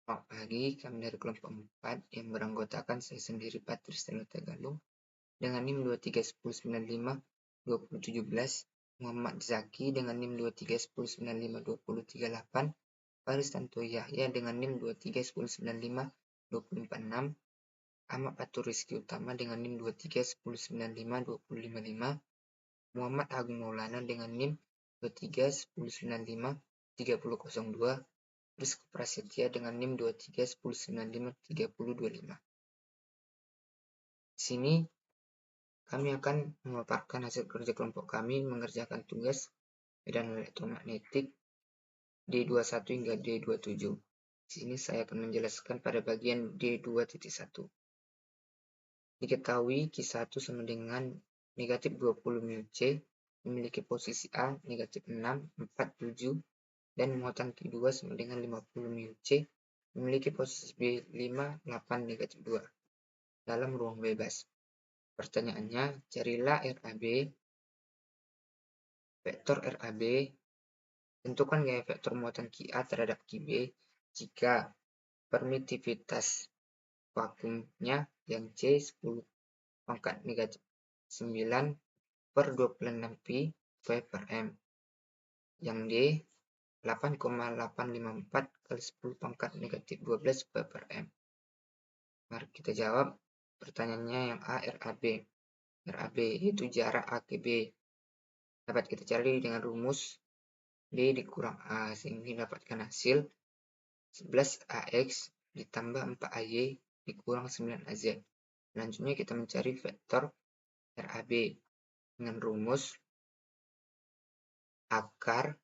Selamat pagi, kami dari kelompok 4 yang beranggotakan saya sendiri Patris Tanuta Galung dengan NIM 2310952017, Muhammad Zaki dengan NIM 2310952038, Faris Tanto Yahya dengan NIM 2310952046, Ahmad Fatur Rizky Utama dengan NIM 2310952055, Muhammad Agung Maulana dengan NIM 2310953002, Rizky Prasetya dengan NIM 2310953025. Di sini kami akan memaparkan hasil kerja kelompok kami mengerjakan tugas medan elektromagnetik D21 hingga D27. Di sini saya akan menjelaskan pada bagian D2.1. Diketahui Q1 sama dengan negatif 20 μC, memiliki posisi A negatif 6, 4, 7, dan muatan Q2 sama dengan 50 μC, memiliki posisi B 5, 8, negatif 2 dalam ruang bebas. Pertanyaannya, carilah RAB, vektor RAB, tentukan gaya vektor muatan QA terhadap QB jika permitivitas vakumnya yang C 10 pangkat negatif 9 per 26 pi per M, yang D 8,854 kali 10 pangkat negatif 12 per M. Mari kita jawab pertanyaannya yang A, RAB. RAB yaitu jarak A ke B. Dapat kita cari dengan rumus D dikurang A, sehingga dapatkan hasil 11AX ditambah 4AY dikurang 9AZ. Selanjutnya kita mencari vektor RAB dengan rumus akar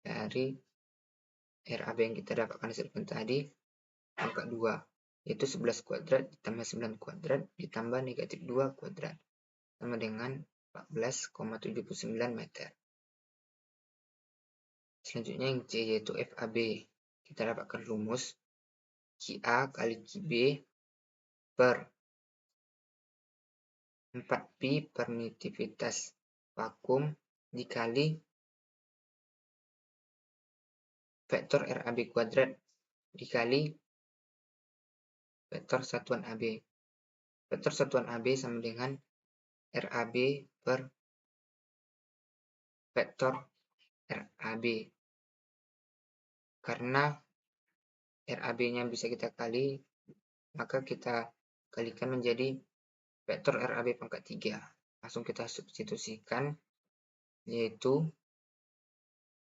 dari RAB yang kita dapatkan hasilkan tadi angka 2, yaitu 11 kuadrat ditambah 9 kuadrat ditambah negatif 2 kuadrat sama dengan 14,79 meter. Selanjutnya yang C yaitu FAB. Kita dapatkan rumus QA kali QB per 4pi permitivitas vakum dikali vektor RAB kuadrat dikali vektor satuan AB. Vektor satuan AB sama dengan RAB per vektor RAB. Karena RAB-nya bisa kita kali, maka kita kalikan menjadi vektor RAB pangkat 3. Langsung kita substitusikan, yaitu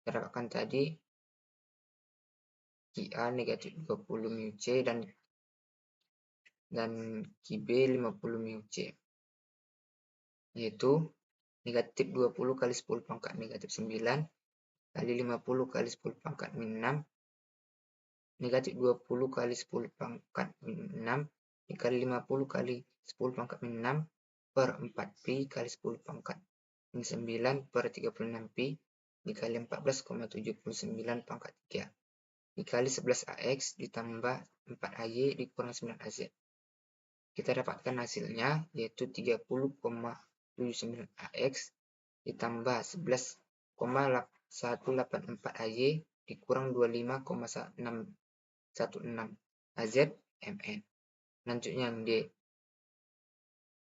kita dapatkan tadi QA negatif 20 μC dan QB 50 μC, yaitu negatif 20 kali 10 pangkat negatif 9 kali 50 kali 10 pangkat min 6, negatif 20 kali 10 pangkat min 6 dikali 50 kali 10 pangkat min 6 per 4pi kali 10 pangkat min 9 per 36 pi dikali 14,79 pangkat 3 dikali 11AX ditambah 4AY dikurang 9AZ. Kita dapatkan hasilnya yaitu 30,79AX ditambah 11,184AY dikurang 25,616 AZ MN. Selanjutnya yang D.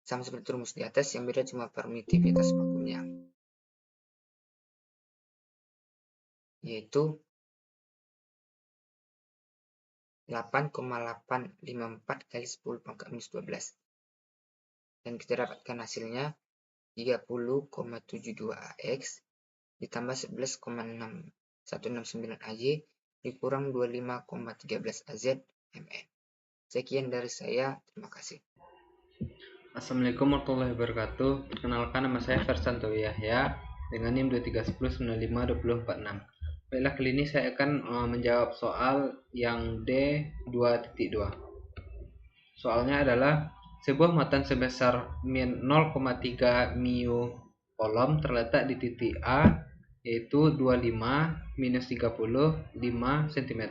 Sama seperti rumus di atas, yang beda cuma permitivitas vakumnya, yaitu 8,854 kali 10 pangkat minus 12. Dan kita dapatkan hasilnya 30,72AX ditambah 11,6169 AY dikurang 25,13 AZ MN. Sekian dari saya, terima kasih. Assalamualaikum warahmatullahi wabarakatuh. Perkenalkan, nama saya Fersanto Yahya dengan NIM 2310952046. Baiklah, kali ini saya akan menjawab soal yang D2.2. Soalnya adalah sebuah muatan sebesar min 0,3 μ kolom terletak di titik A, yaitu 25 minus 30 5 cm,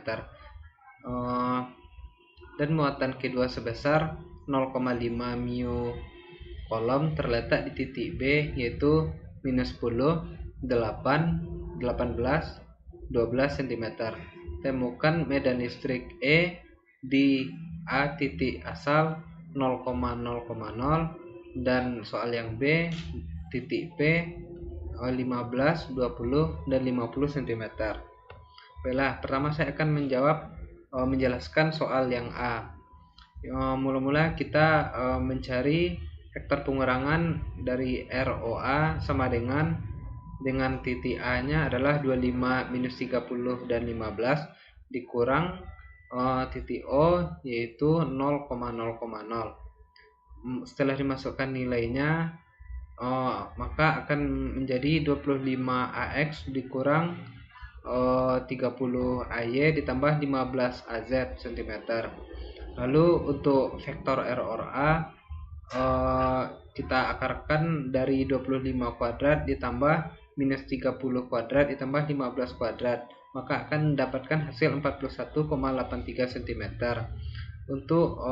dan muatan kedua sebesar 0,5 μ kolom terletak di titik B, yaitu minus 10 8 18 12 cm. Temukan medan listrik E di A titik asal 0,0,0 dan soal yang B titik P 15, 20, dan 50 cm. Baiklah, pertama saya akan menjelaskan soal yang A. Mula-mula kita mencari vektor pengurangan dari ROA sama dengan titik A-nya adalah 25, minus 30, dan 15 dikurang titik O yaitu 0,0,0. Setelah dimasukkan nilainya, maka akan menjadi 25 AX dikurang 30 AY ditambah 15 AZ cm. Lalu untuk vektor ROA kita akarkan dari 25 kuadrat ditambah minus 30 kuadrat ditambah 15 kuadrat, maka akan mendapatkan hasil 41,83 cm. Untuk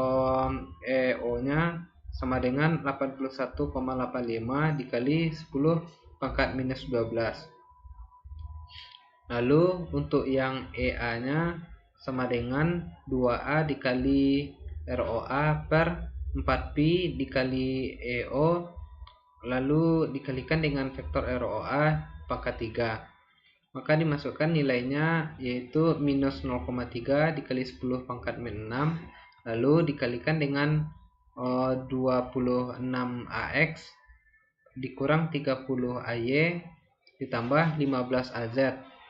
EO nya sama dengan 81,85 dikali 10 pangkat minus 12. Lalu untuk yang EA nya sama dengan 2A dikali ROA per 4Pi dikali EO, lalu dikalikan dengan vektor ROA pangkat 3. Maka dimasukkan nilainya yaitu minus 0,3 dikali 10 pangkat min 6, lalu dikalikan dengan 26 AX dikurang 30 AY ditambah 15 AZ,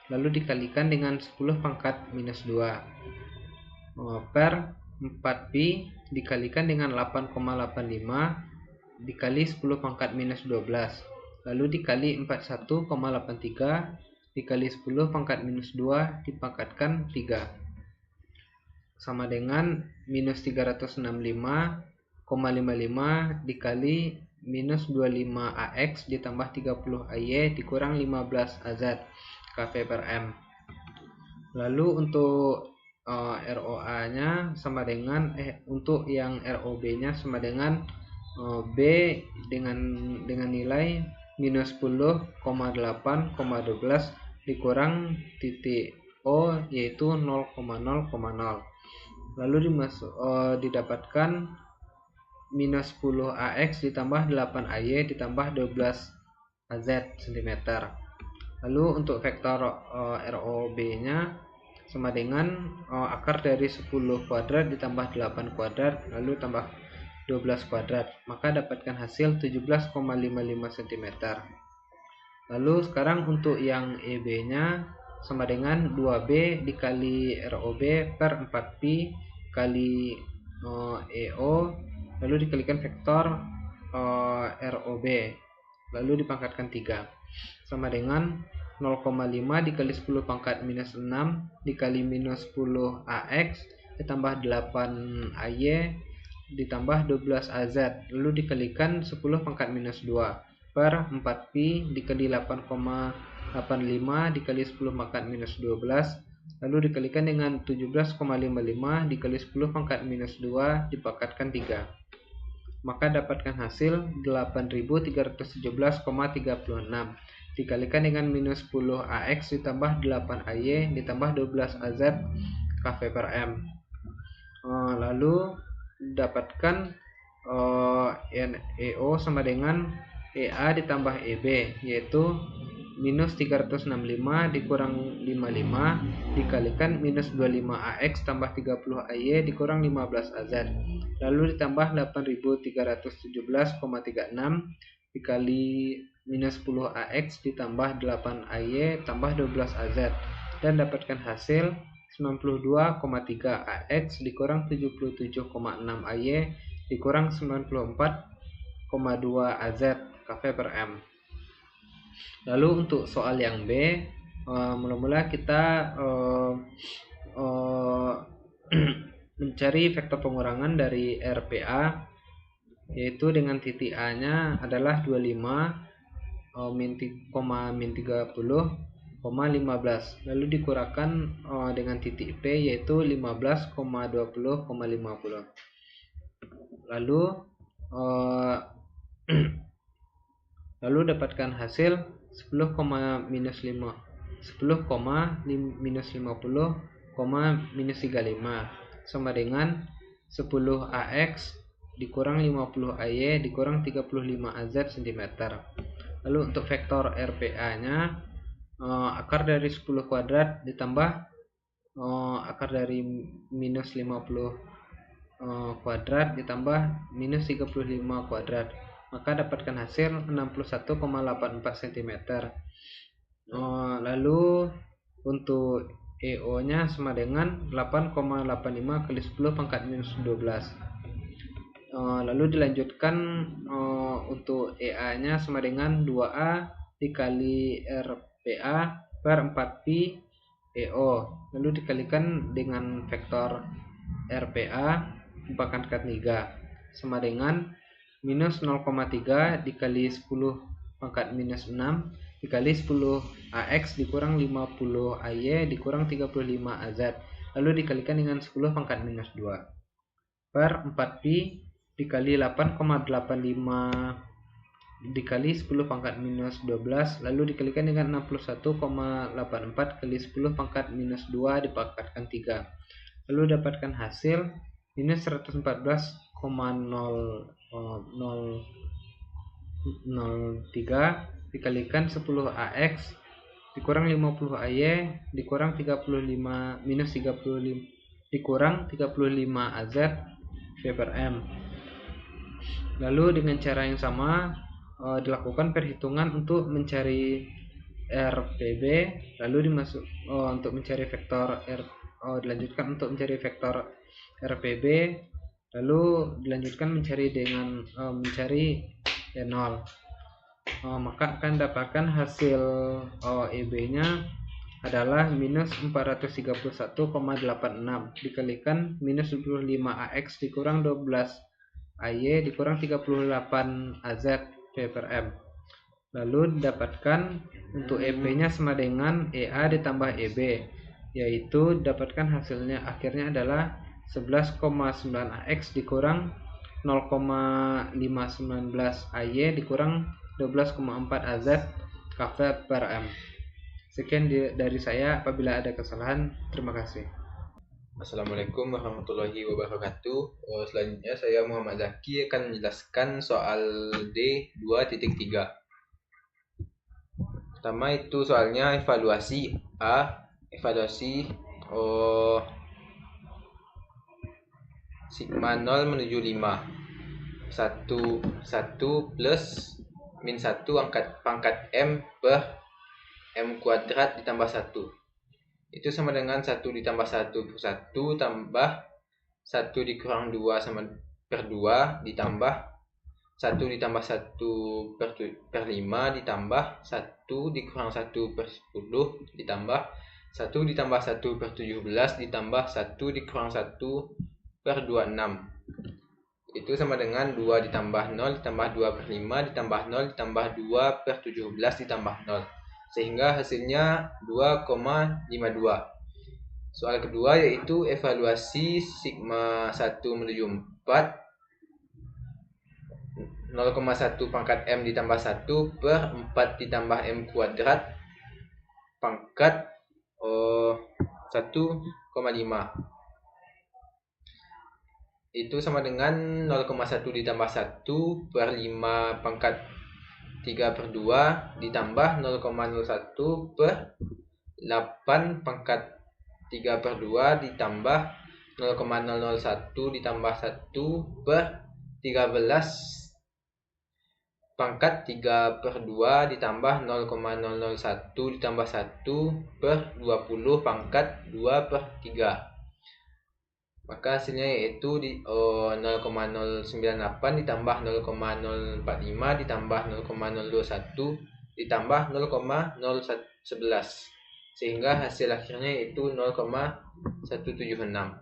lalu dikalikan dengan 10 pangkat minus 2 per 4Pi dikalikan dengan 8,85 dikali 10 pangkat minus 12, lalu dikali 41,83 dikali 10 pangkat minus 2 dipangkatkan 3 sama dengan minus 365,55 dikali minus 25 AX ditambah 30 AY dikurang 15 AZ kV per M. Lalu untuk ROA nya sama dengan untuk yang ROB nya sama dengan B dengan nilai minus 10,8,12 dikurang titik O yaitu 0,0,0. Lalu didapatkan minus 10 AX ditambah 8 AY ditambah 12 AZ cm. Lalu untuk vektor ROB nya sama dengan akar dari 10 kuadrat ditambah 8 kuadrat lalu tambah 12 kuadrat, maka dapatkan hasil 17,55 cm. Lalu sekarang untuk yang EB nya sama dengan 2B dikali ROB per 4Pi kali EO, lalu dikalikan vektor ROB, lalu dipangkatkan 3 sama dengan 0,5 dikali 10 pangkat minus 6 dikali minus 10 AX ditambah 8 AY ditambah 12 AZ, lalu dikalikan 10 pangkat minus 2 per 4Pi dikali 8,85 dikali 10 pangkat minus 12, lalu dikalikan dengan 17,55 dikali 10 pangkat minus 2 dipangkatkan 3, maka dapatkan hasil 8317,36 dikalikan dengan minus 10 AX ditambah 8 AY ditambah 12 AZ kV per M. Lalu dapatkan EO sama dengan EA ditambah EB yaitu minus 365 dikurang 55 dikalikan minus 25 AX tambah 30 AY dikurang 15 AZ, lalu ditambah 8317,36 dikali minus 10 AX ditambah 8 AY tambah 12 AZ, dan dapatkan hasil 92,3 AX dikurang 77,6 AY dikurang 94,2 AZ kV per M. Lalu untuk soal yang B, mula-mula kita mencari vektor pengurangan dari RPA, yaitu dengan titik A nya adalah 25, min 30, 15, lalu dikurangkan dengan titik P yaitu 15,20,50. Lalu dapatkan hasil 10, minus 5 10, minus 50, minus 35 sama dengan 10 AX dikurang 50 AY dikurang 35 AZ cm. Lalu untuk vektor RPA-nya akar dari 10 kuadrat ditambah akar dari minus 50 kuadrat ditambah minus 35 kuadrat, maka dapatkan hasil 61,84 cm. Lalu untuk EO-nya sama dengan 8,85 kali 10 pangkat minus 12. Lalu dilanjutkan untuk EA-nya sama dengan 2A dikali RPA per 4Pi EO. Lalu dikalikan dengan vektor RPA pangkat 3 sama dengan minus 0,3 dikali 10 pangkat minus 6 dikali 10 AX dikurang 50 AY dikurang 35 AZ. Lalu dikalikan dengan 10 pangkat minus 2 per 4Pi dikali 8,85 dikali 10 pangkat minus 12 lalu dikalikan dengan 61,84 kali 10 pangkat minus 2 dipangkatkan 3. Lalu dapatkan hasil minus 114,003 dikalikan 10 AX dikurang 50 AY dikurang 35 minus 35 dikurang 35 AZ V per M. Lalu dengan cara yang sama dilakukan perhitungan untuk mencari RPB, lalu untuk mencari vektor dilanjutkan untuk mencari vektor RPB, lalu dilanjutkan mencari dengan mencari E0. Maka akan dapatkan hasil EB-nya adalah minus 431,86 dikalikan minus 25 AX dikurang 12 AY dikurang 38 AZ V per M. Lalu didapatkan untuk EP-nya sama dengan EA ditambah EB, yaitu dapatkan hasilnya akhirnya adalah 11,9 AX dikurang 0,519 AY dikurang 12,4 AZ KV per M. Sekian dari saya. Apabila ada kesalahan, terima kasih. Assalamualaikum warahmatullahi wabarakatuh. Selanjutnya saya Muhammad Zaki akan menjelaskan soal D2.3. Pertama itu soalnya evaluasi evaluasi sigma 0 menuju 5 1 plus min 1 pangkat M per M kuadrat ditambah 1. Itu sama dengan 1 ditambah 1 per 1 tambah 1 dikurang 2 sama per 2 ditambah 1 ditambah 1 per 5 ditambah 1 dikurang 1 per 10 ditambah 1 ditambah 1 per 17 ditambah 1 dikurang 1 per 26. Itu sama dengan 2 ditambah 0 ditambah 2 per 5 ditambah 0 ditambah 2 per 17 ditambah 0. Sehingga hasilnya 2,52. Soal kedua yaitu evaluasi sigma 1 menuju 4 0,1 pangkat M ditambah 1 per 4 ditambah M kuadrat pangkat 1,5. Itu sama dengan 0,1 ditambah 1 per 5 pangkat 3 per 2 ditambah 0,01 per 8 pangkat 3 per 2 ditambah 0,001 ditambah 1 per 13 pangkat 3 per 2 ditambah 0,001 ditambah 1 per 20 pangkat 2 per 3. Maka hasilnya yaitu 0,098 ditambah 0,045 ditambah 0,021 ditambah 0,011 sehingga hasil akhirnya yaitu 0,176.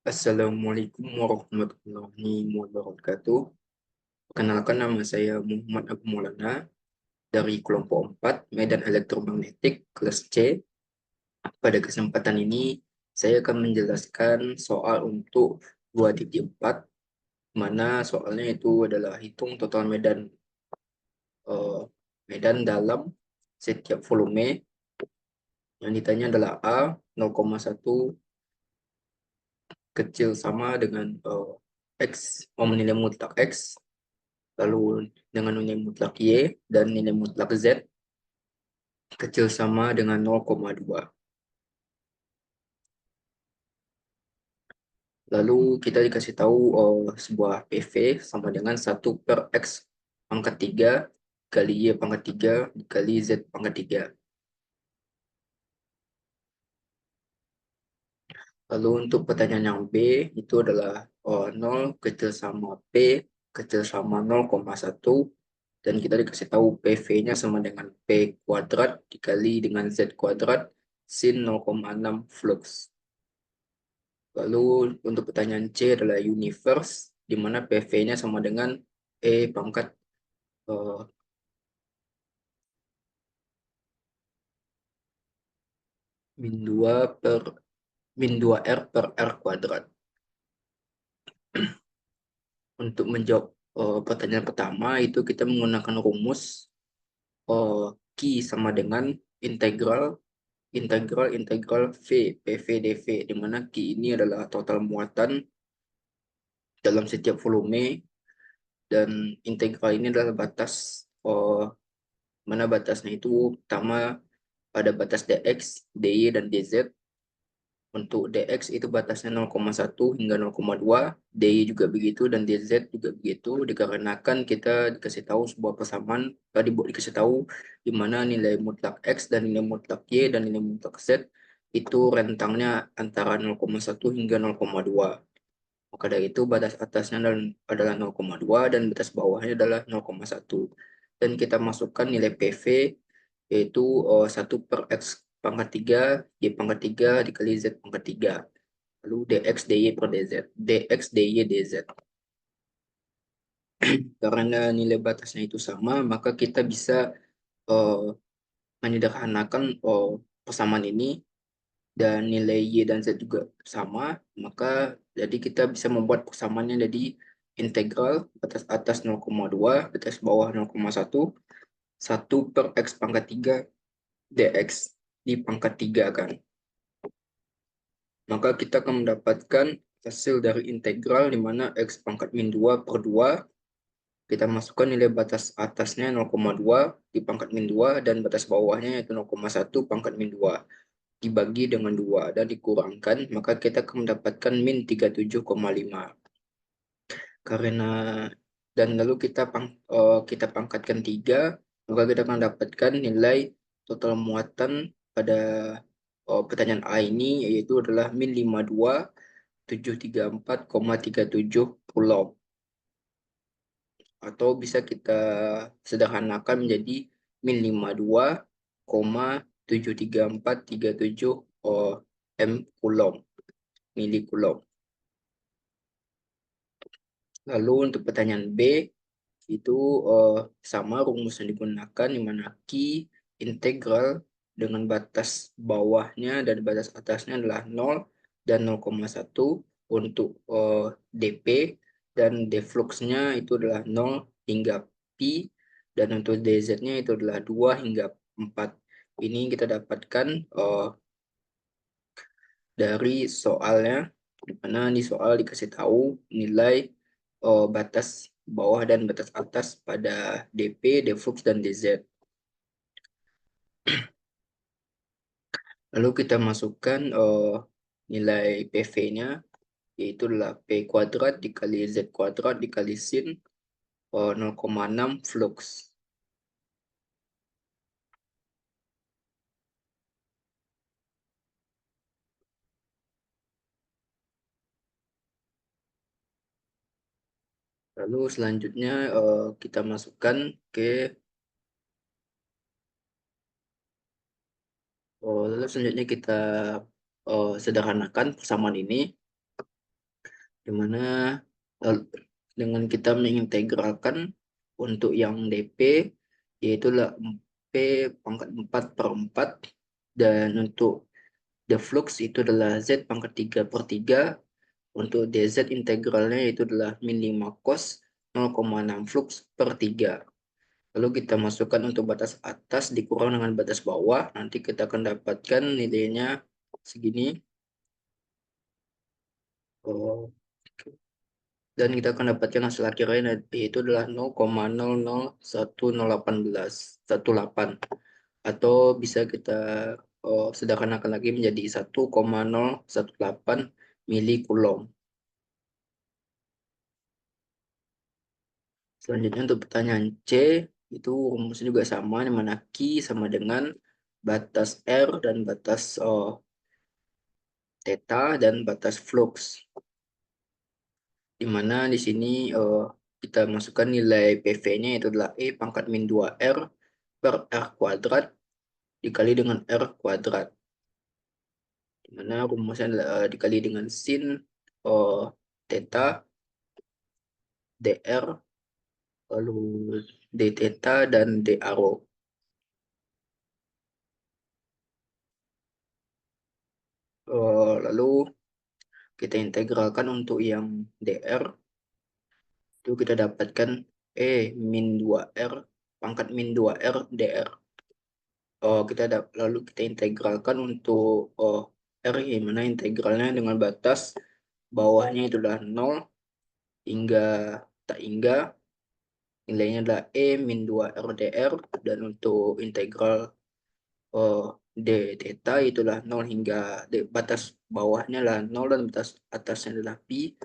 Assalamualaikum warahmatullahi wabarakatuh. Perkenalkan, nama saya Muhammad Abu Maulana dari kelompok 4 Medan Elektromagnetik kelas C. Pada kesempatan ini saya akan menjelaskan soal untuk 2.4, mana soalnya itu adalah hitung total medan dalam setiap volume. Yang ditanya adalah A 0,1 kecil sama dengan X, nilai mutlak X, lalu dengan nilai mutlak Y dan nilai mutlak Z kecil sama dengan 0,2. Lalu kita dikasih tahu sebuah PV sama dengan 1/X pangkat 3 kali Y pangkat 3 dikali Z pangkat 3. Lalu untuk pertanyaan yang B itu adalah 0 kecil sama P kecil sama 0,1 dan kita dikasih tahu PV-nya sama dengan P kuadrat dikali dengan Z kuadrat sin 0,6 flux. Lalu untuk pertanyaan C adalah universe di mana PV-nya sama dengan E pangkat min 2R per R kuadrat. Untuk menjawab pertanyaan pertama itu kita menggunakan rumus Q sama dengan integral V PV dV, di mana Q ini adalah total muatan dalam setiap volume dan integral ini adalah batas mana batasnya itu pertama pada batas dx, dy dan dz. Untuk dx itu batasnya 0,1 hingga 0,2, dy juga begitu dan dz juga begitu, dikarenakan kita dikasih tahu sebuah persamaan, tadi dikasih tahu di mana nilai mutlak x dan nilai mutlak y dan nilai mutlak z itu rentangnya antara 0,1 hingga 0,2. Maka dari itu batas atasnya adalah 0,2 dan batas bawahnya adalah 0,1. Dan kita masukkan nilai PV yaitu 1/X pangkat 3, Y pangkat 3 dikali Z pangkat 3. Lalu dx, dy per dz. dx, dy, dz. Karena nilai batasnya itu sama, maka kita bisa menyederhanakan persamaan ini dan nilai Y dan Z juga sama, maka jadi kita bisa membuat persamaannya jadi integral batas atas 0,2, batas bawah 0,1, 1/X pangkat 3 dx di pangkat 3 kan. Maka kita akan mendapatkan hasil dari integral di mana X pangkat min 2 per 2, kita masukkan nilai batas atasnya 0,2 di pangkat min 2 dan batas bawahnya yaitu 0,1 pangkat min 2. Dibagi dengan 2 dan dikurangkan, maka kita akan mendapatkan min 37,5. Karena dan lalu kita pangkatkan 3, maka kita akan mendapatkan nilai total muatan pada pertanyaan A ini yaitu adalah min 52.734,37 coulomb. Atau bisa kita sederhanakan menjadi min 52,73437 M coulomb, milicoulomb. Lalu untuk pertanyaan B itu sama rumus yang digunakan di mana Q integral dengan batas bawahnya dan batas atasnya adalah 0 dan 0,1 untuk dp dan defluxnya itu adalah 0 hingga pi dan untuk dz-nya itu adalah 2 hingga 4. Ini kita dapatkan dari soalnya, di mana di soal dikasih tahu nilai batas bawah dan batas atas pada dp, deflux dan dz. Lalu kita masukkan nilai PV-nya yaitu adalah P kuadrat dikali Z kuadrat dikali sin 0,6 flux. Lalu selanjutnya kita masukkan ke lalu selanjutnya kita sederhanakan persamaan ini di mana dengan kita mengintegralkan untuk yang dp yaitu P pangkat 4 per 4 dan untuk deflux itu adalah Z pangkat 3 per 3. Untuk dz integralnya itu adalah min 5 cos 0,6 flux per 3. Lalu kita masukkan untuk batas atas dikurang dengan batas bawah. Nanti kita akan dapatkan nilainya segini. Dan kita akan dapatkan hasil akhirnya yaitu adalah 0,001018 atau bisa kita sederhanakan lagi menjadi 1,018 milikulom. Selanjutnya untuk pertanyaan C, itu rumusnya juga sama, di mana Q sama dengan batas R dan batas theta dan batas flux. Di mana di sini kita masukkan nilai PV-nya yaitu adalah E pangkat min 2R per R kuadrat dikali dengan R kuadrat. Di mana rumusnya adalah dikali dengan sin theta dr lalu d theta dan d arrow. Lalu kita integralkan untuk yang dr, itu kita dapatkan E min 2R pangkat min 2R dr. Lalu kita integralkan untuk R, yang mana integralnya dengan batas bawahnya itu adalah 0 hingga tak hingga nilainya adalah E min 2R dr, dan untuk integral d theta itulah 0 hingga batas bawahnya adalah 0 dan batas atasnya adalah pi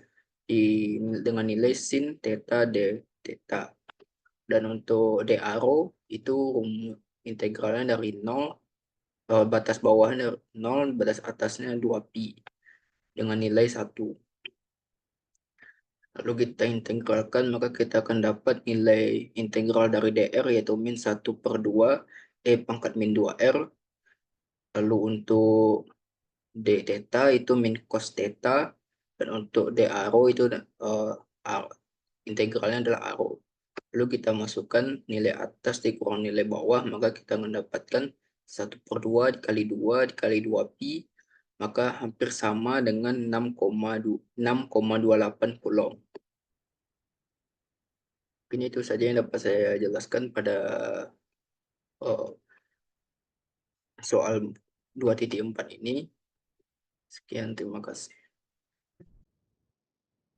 dengan nilai sin theta d theta. Dan untuk d arrow itu integralnya dari 0, batas bawahnya 0, batas atasnya 2pi dengan nilai 1. Lalu kita integralkan, maka kita akan dapat nilai integral dari dr yaitu min 1/2 E pangkat min 2R. Lalu untuk d theta itu min cos theta, dan untuk d arrow itu integralnya adalah arrow. Lalu kita masukkan nilai atas dikurang nilai bawah, maka kita mendapatkan 1/2 dikali 2 dikali 2pi, maka hampir sama dengan 6,28 coulomb. Mungkin itu saja yang dapat saya jelaskan pada soal 2.4 ini. Sekian, terima kasih.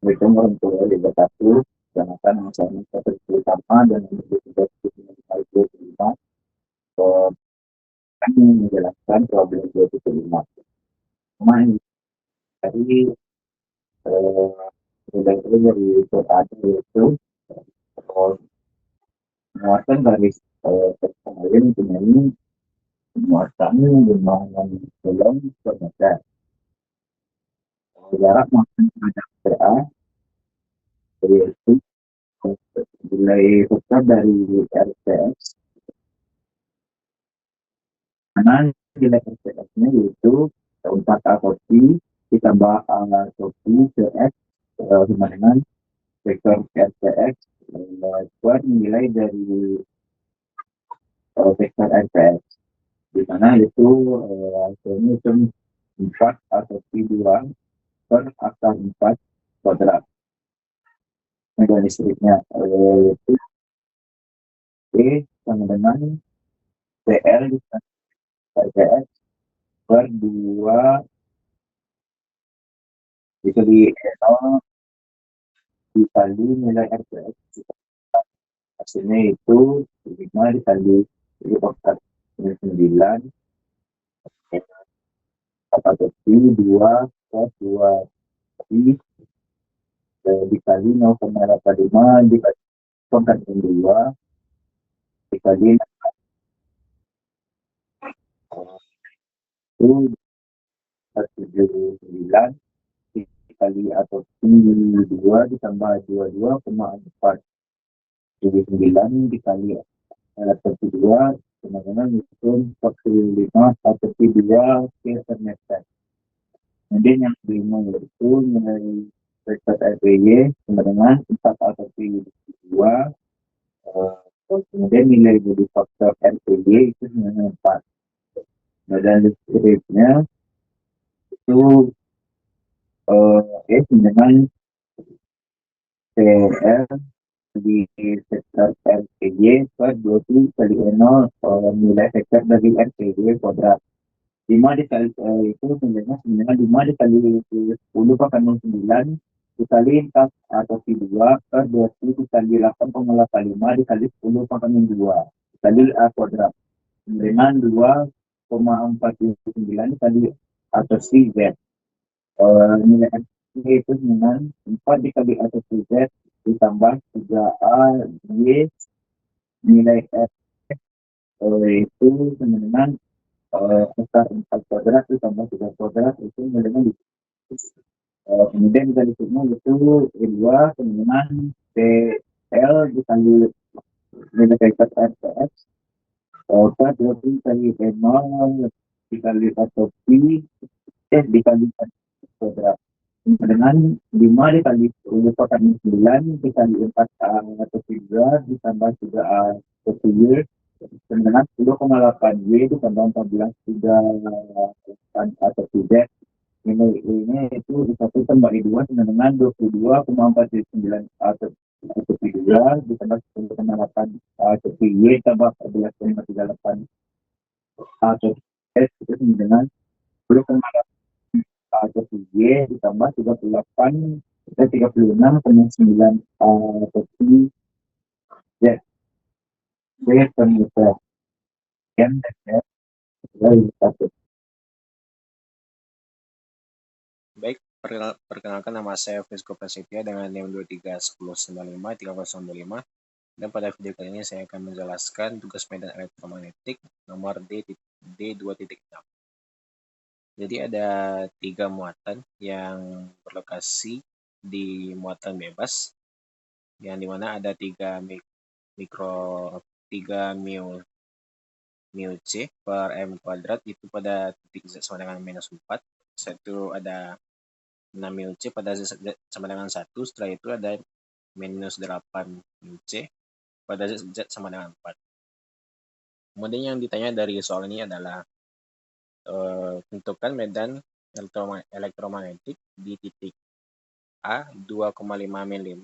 Assalamualaikum warahmatullahi wabarakatuh. Perkenalkan, nama saya Mustafa Utama dan bertugas di Universitas 25. Kami menjelaskan problem 2.5. Kemarin dari dari soal yaitu muatan garis kemarin ini muatannya dengan kolom per meter. Jarak muatan terhadap PA yaitu nilai ukar dari RPS, mana nilai RPS-nya yaitu 4 atau Pi ditambah atau Pi ke X sama dengan vektor RPX buat nilai dari vektor RPX, di mana itu hasilnya itu 4 atau Pi 2 per akar 4 kuadrat. Medan listriknya yaitu E sama dengan PL RPX per 2 dikali 0 dikali nilai RPX, hasilnya itu 5 dikali 9 atau Pi 2 plus 2 Pi dikali 0,85 dikali pangkat 2 dikali itu 79 dikali atau Pi 2 ditambah 22,4 jadi 9 dikali atau Pi 2 sama-sama itu 45 atau Pi 2 per meter. Kemudian yang kelima yaitu nilai vektor RPY sama dengan 4 atau Pi 2. Kemudian nilai dari faktor RPY itu sama 4. Dan listriknya itu dengan PL di vektor RPJ per 20 kali N0 nilai vektor dari RPJ kuadrat. 5 dikali itu sebenarnya 5 dikali 10 pangkat 9 dikali 4 atau 2 per 20 dikali 8,85 dikali 10 pangkat 2 dikali A kuadrat. Dengan 2,49 dikali atau Z. Nilai X itu dengan 4 dikali atau Z ditambah 3A Y nilai X itu dengan akar 4 kuadrat ditambah 3 kuadrat itu nilainya kemudian dikalinya itu E2 dengan PL dikali nilai vektor RPX per 20 kali E0 dikali atau P dikali kuadrat dengan 5 dikali 10 pangkat 9 dikali 4 atau 3 ditambah 3A atau 3 dengan 10,8 Y ditambah 14 3 atau 3 ini itu disatu tambah I2 dengan 22,49 atau 3 ditambah 10,8 atau Y tambah 14,38 atau S itu dengan 10,8 atau Y ditambah 36,9 atau Z. Pemirsa yang dari satu. Baik, perkenalkan nama saya Frisco Prasetya dengan NIM 2310953025 dan pada video kali ini saya akan menjelaskan tugas medan elektromagnetik nomor D2.6. Jadi ada 3 muatan yang berlokasi di muatan bebas yang dimana ada 3 mu C per M kuadrat itu pada titik Z sama dengan minus 4. Satu ada 6 mu C pada Z sama dengan 1. Setelah itu ada minus 8 mu C pada Z sama dengan 4. Kemudian yang ditanya dari soal ini adalah tentukan medan elektromagnetik di titik A 2,5 min 5,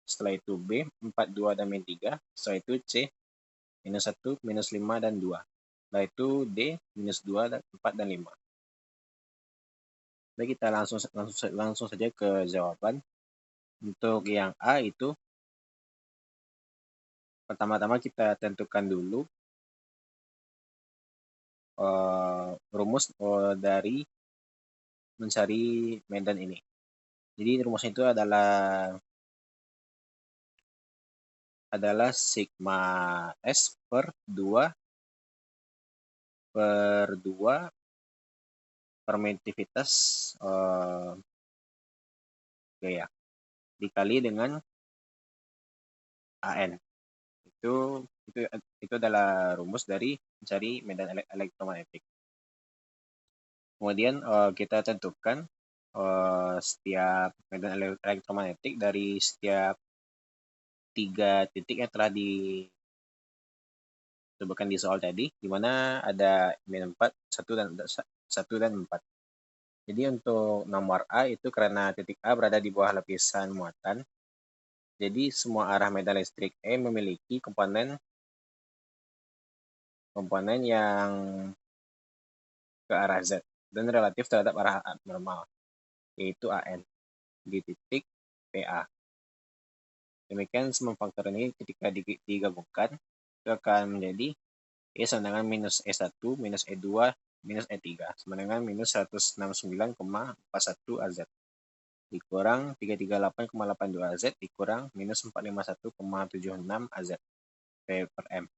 setelah itu B 4,2 dan min 3, setelah itu C minus 1, minus 5, dan 2. Setelah itu D, minus 2, dan 4, dan 5. Baik, kita langsung saja ke jawaban. Untuk yang A itu, pertama-tama kita tentukan dulu rumus dari mencari medan ini. Jadi rumusnya itu adalah sigma S per 2 permitivitas gaya dikali dengan AN. Itu adalah rumus dari mencari medan elektromagnetik. Kemudian kita tentukan setiap medan elektromagnetik dari setiap 3 titik yang telah disebutkan di soal tadi, di mana ada min 4, 1 dan 4. Jadi untuk nomor A itu karena titik A berada di bawah lapisan muatan, jadi semua arah medan listrik E memiliki komponen yang ke arah Z dan relatif terhadap arah abnormal, yaitu AN di titik PA. Demikian semua faktor ini ketika digabungkan itu akan menjadi E sama dengan minus E1 minus E2 minus E3 sama dengan minus 169,41 AZ dikurang 338,82 AZ dikurang minus 451,76 AZ V per M.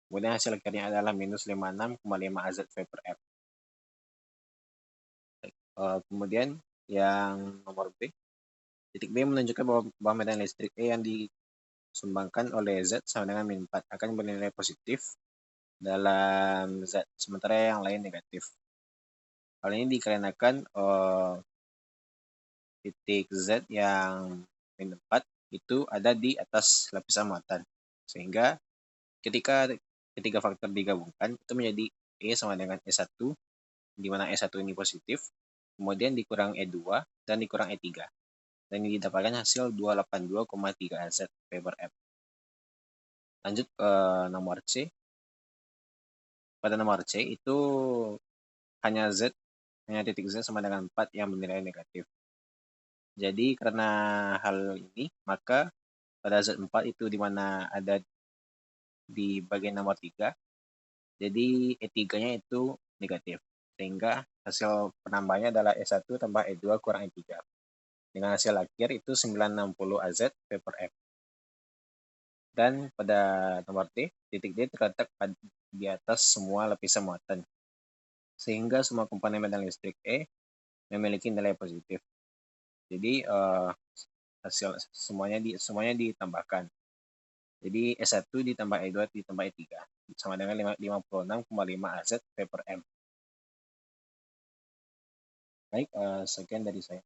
Kemudian hasil akhirnya adalah minus 56,5 AZ V per M. Kemudian yang nomor B, titik B menunjukkan bahwa medan listrik E yang disumbangkan oleh Z sama dengan min 4 akan bernilai positif dalam Z, sementara yang lain negatif. Hal ini dikarenakan titik Z yang min 4 itu ada di atas lapisan muatan, sehingga ketika ketiga faktor digabungkan itu menjadi E sama dengan E1, di mana E1 ini positif, kemudian dikurang E2 dan dikurang E3. dan didapatkan hasil 282,3 Az P per M. Lanjut ke nomor C. Pada nomor C itu hanya titik Z sama dengan 4 yang bernilai negatif. Jadi karena hal ini, maka pada Z4 itu dimana ada di bagian nomor 3, jadi E3-nya itu negatif. Sehingga hasil penambahnya adalah E1 tambah E2 kurang E3. Dengan hasil akhir itu 960 Az P per M. Dan pada nomor D, titik D terletak di atas semua lapisan muatan. Sehingga semua komponen medan listrik E memiliki nilai positif. Jadi hasil semuanya ditambahkan. Jadi E1 ditambah E2 ditambah E3 sama dengan 56,5 Az P per M. Baik, sekian dari saya.